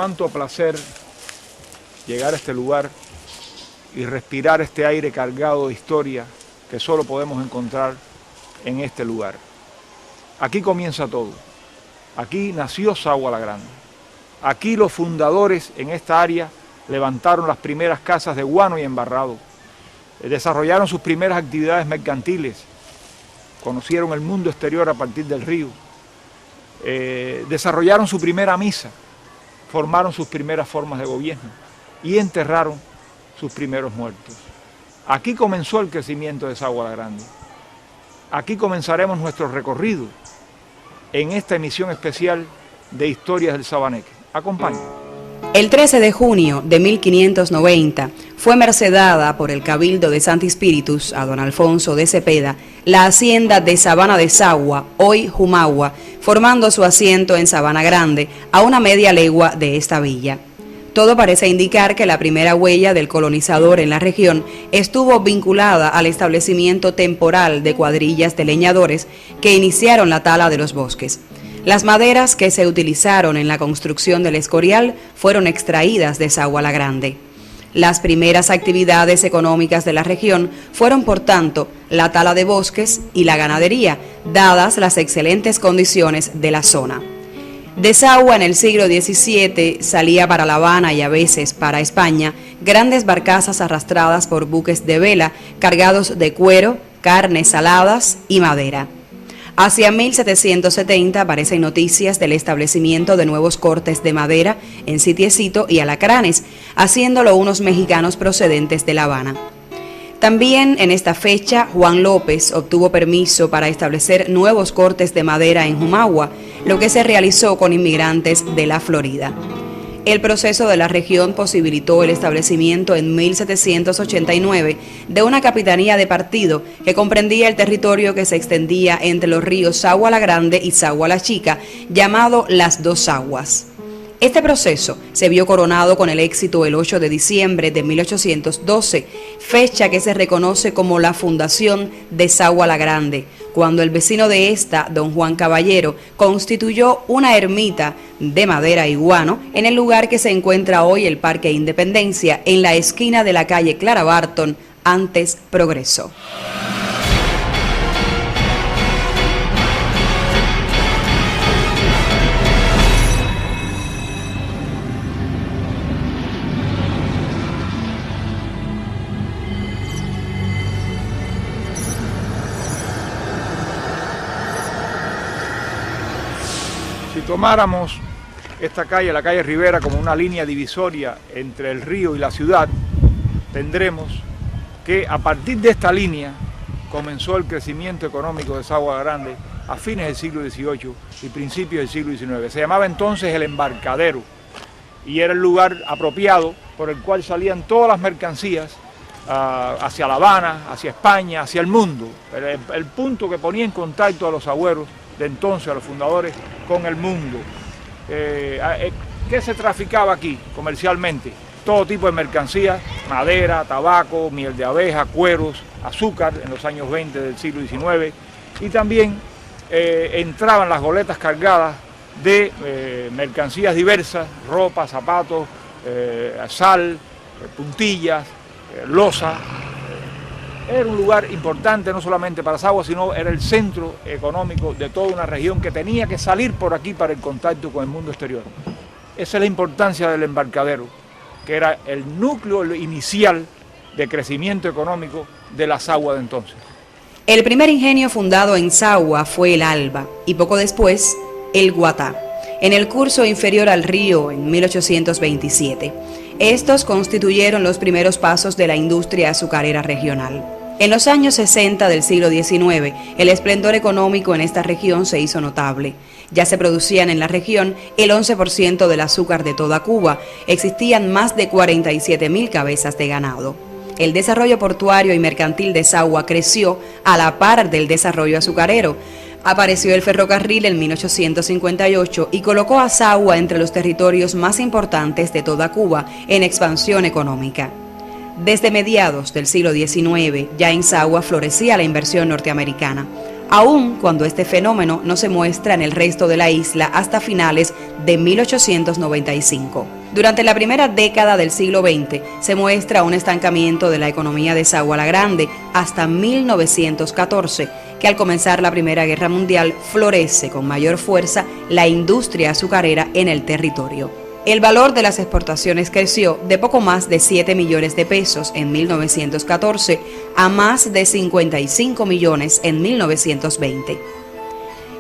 cuánto placer llegar a este lugar y respirar este aire cargado de historia que solo podemos encontrar en este lugar. Aquí comienza todo. Aquí nació Sagua la Grande. Aquí los fundadores en esta área levantaron las primeras casas de guano y embarrado. Desarrollaron sus primeras actividades mercantiles. Conocieron el mundo exterior a partir del río. Desarrollaron su primera misa. Formaron sus primeras formas de gobierno y enterraron sus primeros muertos. Aquí comenzó el crecimiento de Sagua la Grande. Aquí comenzaremos nuestro recorrido en esta emisión especial de Historias del Sabaneque. Acompáñenme. El 13 de junio de 1590 fue mercedada por el Cabildo de Santi Spíritus a don Alfonso de Cepeda la hacienda de Sabana de Sagua, hoy Jumagua, formando su asiento en Sabana Grande, a una media legua de esta villa. Todo parece indicar que la primera huella del colonizador en la región estuvo vinculada al establecimiento temporal de cuadrillas de leñadores que iniciaron la tala de los bosques. Las maderas que se utilizaron en la construcción del Escorial fueron extraídas de Sagua la Grande. Las primeras actividades económicas de la región fueron, por tanto, la tala de bosques y la ganadería, dadas las excelentes condiciones de la zona. De Sagua en el siglo XVII salía para La Habana y a veces para España grandes barcazas arrastradas por buques de vela cargados de cuero, carnes saladas y madera. Hacia 1770 aparecen noticias del establecimiento de nuevos cortes de madera en Sitiecito y Alacranes, haciéndolo unos mexicanos procedentes de La Habana. También en esta fecha, Juan López obtuvo permiso para establecer nuevos cortes de madera en Jumagua, lo que se realizó con inmigrantes de la Florida. El proceso de la región posibilitó el establecimiento en 1789 de una capitanía de partido que comprendía el territorio que se extendía entre los ríos Sagua la Grande y Sagua la Chica, llamado Las Dos Aguas. Este proceso se vio coronado con el éxito el 8 de diciembre de 1812, fecha que se reconoce como la fundación de Sagua la Grande, cuando el vecino de esta, don Juan Caballero, constituyó una ermita de madera y guano en el lugar que se encuentra hoy el Parque Independencia, en la esquina de la calle Clara Barton, antes Progreso. Si tomáramos esta calle, la calle Rivera, como una línea divisoria entre el río y la ciudad, tendremos que a partir de esta línea comenzó el crecimiento económico de Sagua la Grande a fines del siglo XVIII y principios del siglo XIX. Se llamaba entonces el Embarcadero y era el lugar apropiado por el cual salían todas las mercancías hacia La Habana, hacia España, hacia el mundo. El punto que ponía en contacto a los agüeros de entonces, a los fundadores, con el mundo. ¿Qué se traficaba aquí comercialmente? Todo tipo de mercancías, madera, tabaco, miel de abeja, cueros, azúcar en los años 20 del siglo XIX, y también entraban las goletas cargadas de mercancías diversas, ropa, zapatos, sal, puntillas, loza. Era un lugar importante no solamente para Sagua, sino era el centro económico de toda una región que tenía que salir por aquí para el contacto con el mundo exterior. Esa es la importancia del embarcadero, que era el núcleo inicial de crecimiento económico de la Sagua de entonces. El primer ingenio fundado en Sagua fue el Alba y poco después el Guatá, en el curso inferior al río en 1827. Estos constituyeron los primeros pasos de la industria azucarera regional. En los años 60 del siglo XIX, el esplendor económico en esta región se hizo notable. Ya se producían en la región el 11% del azúcar de toda Cuba, existían más de 47.000 cabezas de ganado. El desarrollo portuario y mercantil de Sagua creció a la par del desarrollo azucarero. Apareció el ferrocarril en 1858 y colocó a Sagua entre los territorios más importantes de toda Cuba en expansión económica. Desde mediados del siglo XIX, ya en Sagua florecía la inversión norteamericana. aun cuando este fenómeno no se muestra en el resto de la isla hasta finales de 1895. Durante la primera década del siglo XX se muestra un estancamiento de la economía de Sagua la Grande hasta 1914, que al comenzar la Primera Guerra Mundial florece con mayor fuerza la industria azucarera en el territorio. El valor de las exportaciones creció de poco más de 7 millones de pesos en 1914 a más de 55 millones en 1920.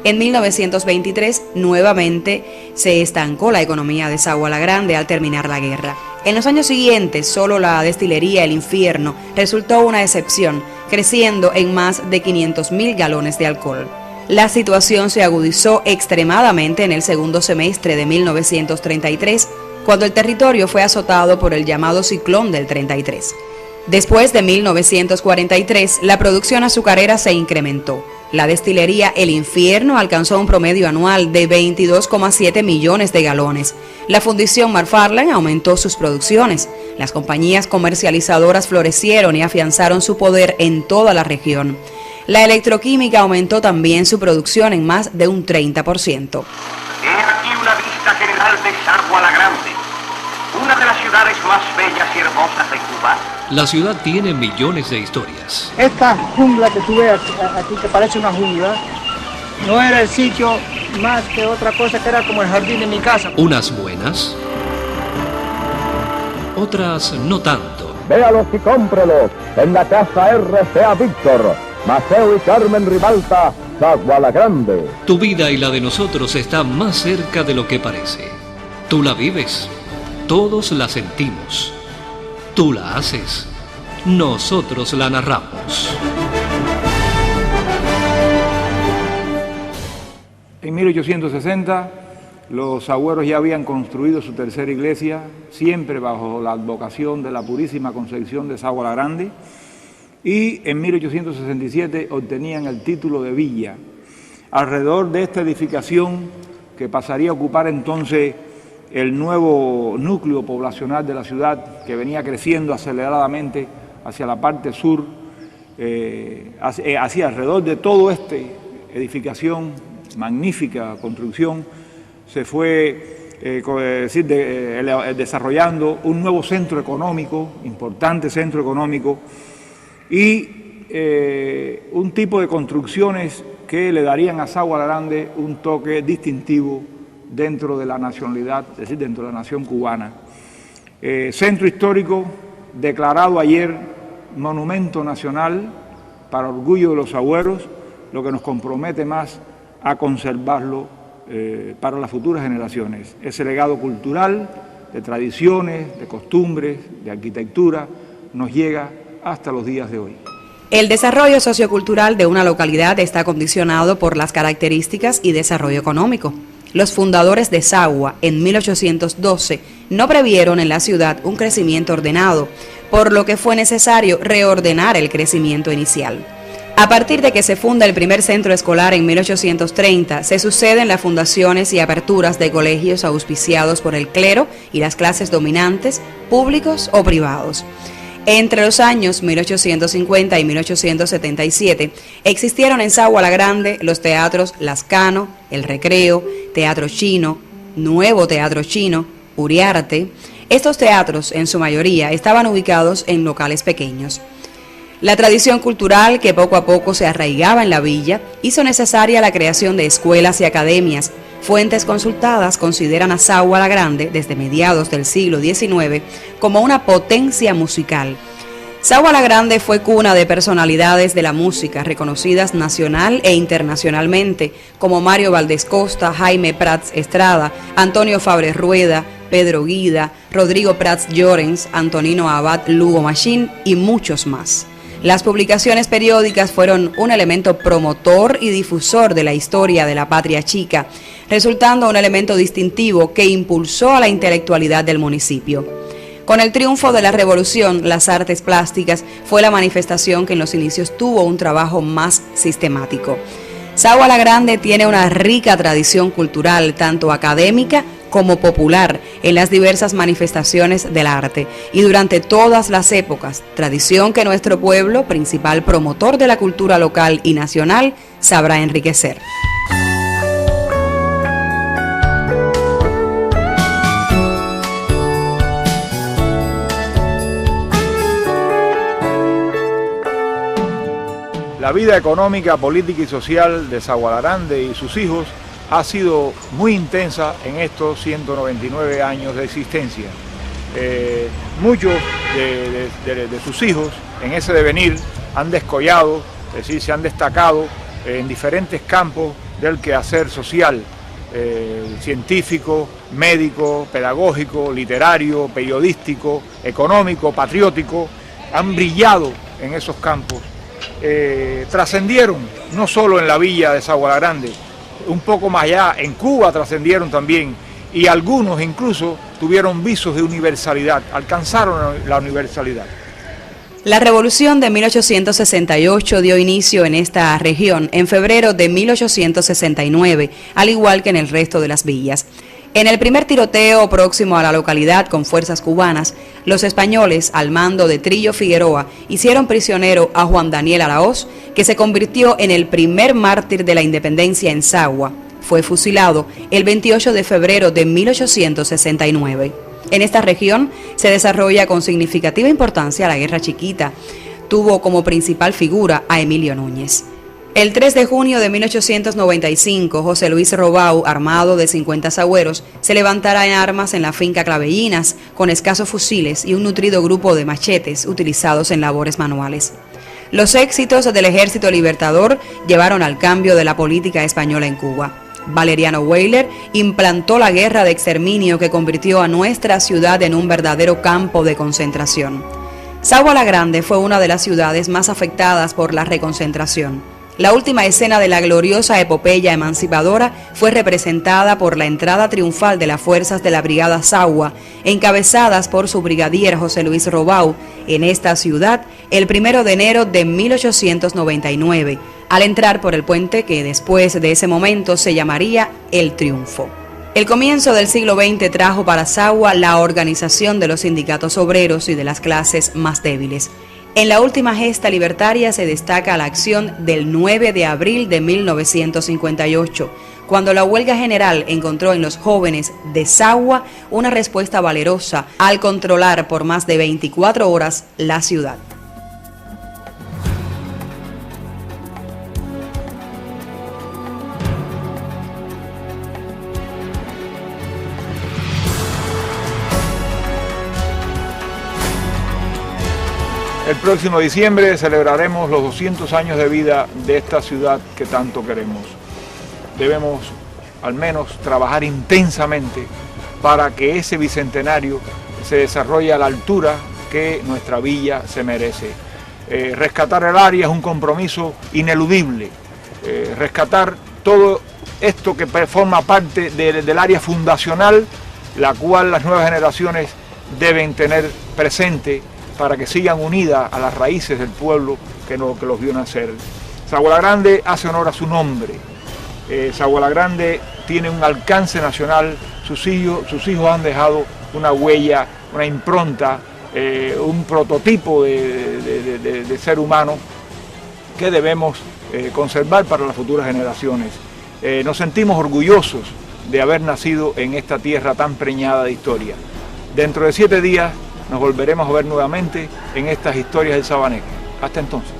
En 1923, nuevamente se estancó la economía de Sagua la Grande al terminar la guerra. En los años siguientes, solo la destilería El Infierno resultó una excepción, creciendo en más de 500.000 galones de alcohol. La situación se agudizó extremadamente en el segundo semestre de 1933, cuando el territorio fue azotado por el llamado ciclón del 33. Después de 1943, la producción azucarera se incrementó. La destilería El Infierno alcanzó un promedio anual de 22,7 millones de galones. La fundición McFarland aumentó sus producciones. Las compañías comercializadoras florecieron y afianzaron su poder en toda la región. La electroquímica aumentó también su producción en más de un 30%. He aquí una vista general de Sagua la Grande, una de las ciudades más bellas y hermosas de Cuba. La ciudad tiene millones de historias. Esta jungla que tú ves aquí, que parece una jungla, no era el sitio más que otra cosa, que era como el jardín de mi casa. Unas buenas, otras no tanto. Véalos y cómprelos en la casa RCA Víctor, Maceo y Carmen Ribalta, Sagua la Grande. Tu vida y la de nosotros está más cerca de lo que parece. Tú la vives, todos la sentimos. Tú la haces, nosotros la narramos. En 1860, los sagüeros ya habían construido su tercera iglesia, siempre bajo la advocación de la Purísima Concepción de Sagua la Grande, y en 1867 obtenían el título de villa. Alrededor de esta edificación, que pasaría a ocupar entonces el nuevo núcleo poblacional de la ciudad, que venía creciendo aceleradamente hacia la parte sur, hacia alrededor de todo este edificación, magnífica construcción, se fue desarrollando un nuevo centro económico, importante centro económico, y un tipo de construcciones que le darían a Sagua la Grande un toque distintivo dentro de la nacionalidad, es decir, dentro de la nación cubana. Centro histórico declarado ayer monumento nacional para orgullo de los sagüeros, lo que nos compromete más a conservarlo para las futuras generaciones. Ese legado cultural, de tradiciones, de costumbres, de arquitectura, nos llega hasta los días de hoy. El desarrollo sociocultural de una localidad está condicionado por las características y desarrollo económico. Los fundadores de Sagua en 1812 no previeron en la ciudad un crecimiento ordenado, por lo que fue necesario reordenar el crecimiento inicial. A partir de que se funda el primer centro escolar en 1830, se suceden las fundaciones y aperturas de colegios auspiciados por el clero y las clases dominantes, públicos o privados. Entre los años 1850 y 1877 existieron en Sagua la Grande los teatros Lascano, El Recreo, Teatro Chino, Nuevo Teatro Chino, Uriarte. Estos teatros, en su mayoría, estaban ubicados en locales pequeños. La tradición cultural que poco a poco se arraigaba en la villa hizo necesaria la creación de escuelas y academias. Fuentes consultadas consideran a Sagua la Grande desde mediados del siglo XIX como una potencia musical. Sagua la Grande fue cuna de personalidades de la música reconocidas nacional e internacionalmente, como Mario Valdés Costa, Jaime Prats Estrada, Antonio Fabre Rueda, Pedro Guida, Rodrigo Prats Llorens, Antonino Abad Lugo Machín y muchos más. Las publicaciones periódicas fueron un elemento promotor y difusor de la historia de la patria chica, resultando un elemento distintivo que impulsó a la intelectualidad del municipio. Con el triunfo de la revolución, las artes plásticas fue la manifestación que en los inicios tuvo un trabajo más sistemático. Sagua la Grande tiene una rica tradición cultural, tanto académica como popular en las diversas manifestaciones del arte y durante todas las épocas, tradición que nuestro pueblo, principal promotor de la cultura local y nacional, sabrá enriquecer. La vida económica, política y social de Sagua La Grande y sus hijos ha sido muy intensa en estos 199 años de existencia. Muchos de sus hijos en ese devenir han descollado, es decir, se han destacado en diferentes campos del quehacer social, científico, médico, pedagógico, literario, periodístico, económico, patriótico, han brillado en esos campos. Trascendieron no solo en la villa de Sagua La Grande, un poco más allá, en Cuba trascendieron también, y algunos incluso tuvieron visos de universalidad, alcanzaron la universalidad. La revolución de 1868 dio inicio en esta región en febrero de 1869, al igual que en el resto de las villas. En el primer tiroteo próximo a la localidad con fuerzas cubanas, los españoles, al mando de Trillo Figueroa, hicieron prisionero a Juan Daniel Araoz, que se convirtió en el primer mártir de la independencia en Sagua. Fue fusilado el 28 de febrero de 1869. En esta región se desarrolla con significativa importancia la Guerra Chiquita. Tuvo como principal figura a Emilio Núñez. El 3 de junio de 1895, José Luis Robau, armado de 50 sagüeros, se levantará en armas en la finca Clavellinas, con escasos fusiles y un nutrido grupo de machetes utilizados en labores manuales. Los éxitos del Ejército Libertador llevaron al cambio de la política española en Cuba. Valeriano Weyler implantó la guerra de exterminio que convirtió a nuestra ciudad en un verdadero campo de concentración. Sagua La Grande fue una de las ciudades más afectadas por la reconcentración. La última escena de la gloriosa epopeya emancipadora fue representada por la entrada triunfal de las fuerzas de la Brigada Sagua, encabezadas por su brigadier José Luis Robau, en esta ciudad el 1 de enero de 1899, al entrar por el puente que después de ese momento se llamaría El Triunfo. El comienzo del siglo XX trajo para Sagua la organización de los sindicatos obreros y de las clases más débiles. En la última gesta libertaria se destaca la acción del 9 de abril de 1958, cuando la huelga general encontró en los jóvenes de Sagua una respuesta valerosa al controlar por más de 24 horas la ciudad. El próximo diciembre celebraremos los 200 años de vida de esta ciudad que tanto queremos. Debemos al menos trabajar intensamente para que ese bicentenario se desarrolle a la altura que nuestra villa se merece. Rescatar el área es un compromiso ineludible. Rescatar todo esto que forma parte del área fundacional, la cual las nuevas generaciones deben tener presente para que sigan unidas a las raíces del pueblo que los vio nacer. Sagua La Grande hace honor a su nombre. Sagua La Grande tiene un alcance nacional, sus hijos han dejado una huella, una impronta, un prototipo de ser humano que debemos conservar para las futuras generaciones. Nos sentimos orgullosos de haber nacido en esta tierra tan preñada de historia. Dentro de 7 días nos volveremos a ver nuevamente en estas historias del Sabaneque. Hasta entonces.